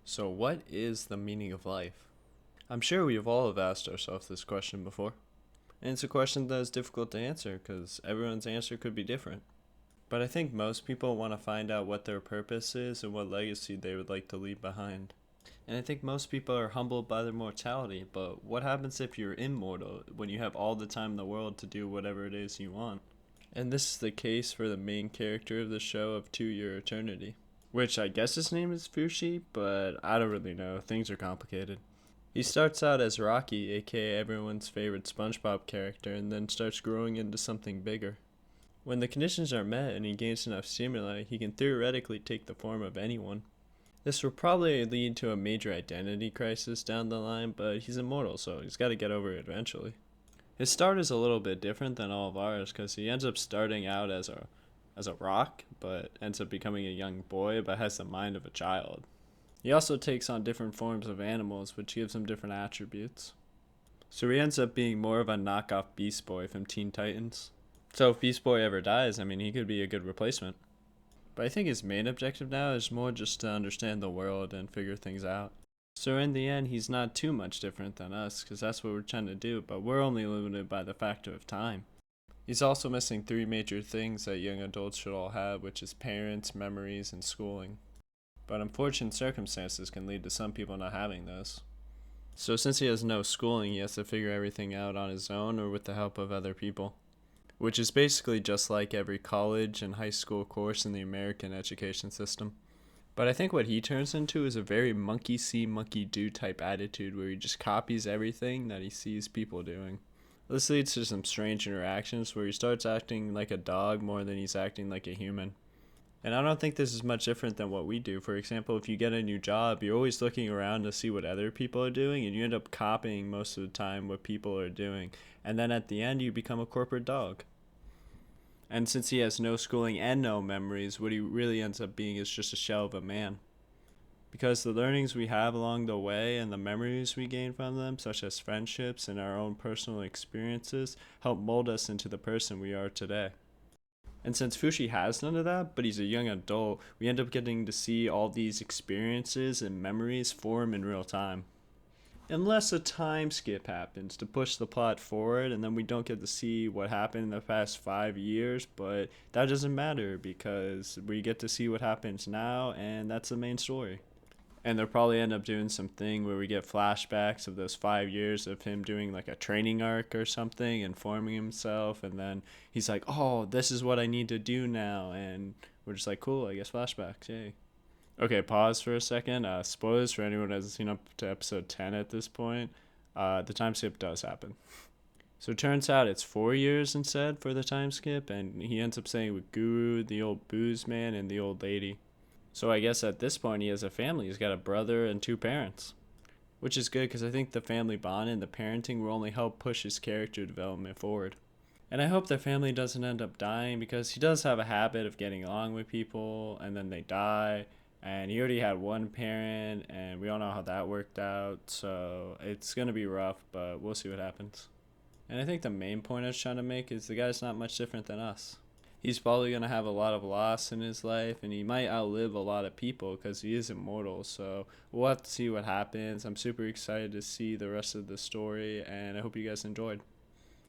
So, what is the meaning of life? I'm sure we've all have asked ourselves this question before. And it's a question that is difficult to answer because everyone's answer could be different. But I think most people want to find out what their purpose is and what legacy they would like to leave behind. And I think most people are humbled by their mortality, but what happens if you're immortal when you have all the time in the world to do whatever it is you want? And this is the case for the main character of the show of To Your Eternity, which I guess his name is Fushi, but I don't really know. Things are complicated. He starts out as Rocky, aka everyone's favorite SpongeBob character, and then starts growing into something bigger. When the conditions are met and he gains enough stimuli, he can theoretically take the form of anyone. This will probably lead to a major identity crisis down the line, but he's immortal, so he's got to get over it eventually. His start is a little bit different than all of ours because he ends up starting out as a rock, but ends up becoming a young boy, but has the mind of a child. He also takes on different forms of animals, which gives him different attributes. So he ends up being more of a knockoff Beast Boy from Teen Titans. So if Beast Boy ever dies, I mean, he could be a good replacement. But I think his main objective now is more just to understand the world and figure things out. So in the end, he's not too much different than us, because that's what we're trying to do, but we're only limited by the factor of time. He's also missing three major things that young adults should all have, which is parents, memories, and schooling. But unfortunate circumstances can lead to some people not having those. So since he has no schooling, he has to figure everything out on his own or with the help of other people, which is basically just like every college and high school course in the American education system. But I think what he turns into is a very monkey see, monkey do type attitude where he just copies everything that he sees people doing. This leads to some strange interactions where he starts acting like a dog more than he's acting like a human. And I don't think this is much different than what we do. For example, if you get a new job, you're always looking around to see what other people are doing, and you end up copying most of the time what people are doing. And then at the end, you become a corporate dog. And since he has no schooling and no memories, what he really ends up being is just a shell of a man. Because the learnings we have along the way and the memories we gain from them, such as friendships and our own personal experiences, help mold us into the person we are today. And since Fushi has none of that, but he's a young adult, we end up getting to see all these experiences and memories form in real time. Unless a time skip happens to push the plot forward, and then we don't get to see what happened in the past 5 years, but that doesn't matter because we get to see what happens now, and that's the main story. And they'll probably end up doing something where we get flashbacks of those 5 years of him doing like a training arc or something and forming himself, and then he's like, oh, this is what I need to do now, and we're just like, cool, I guess flashbacks, yay. Okay, pause for a second. Spoilers for anyone who hasn't seen up to episode 10 at this point. The time skip does happen. So it turns out it's 4 years instead for the time skip, and he ends up staying with Guru, the old booze man, and the old lady. So I guess at this point he has a family. He's got a brother and two parents, which is good because I think the family bond and the parenting will only help push his character development forward. And I hope the family doesn't end up dying because he does have a habit of getting along with people and then they die. And he already had one parent, and we all know how that worked out. So it's going to be rough, but we'll see what happens. And I think the main point I was trying to make is the guy's not much different than us. He's probably going to have a lot of loss in his life, and he might outlive a lot of people because he is immortal. So we'll have to see what happens. I'm super excited to see the rest of the story, and I hope you guys enjoyed.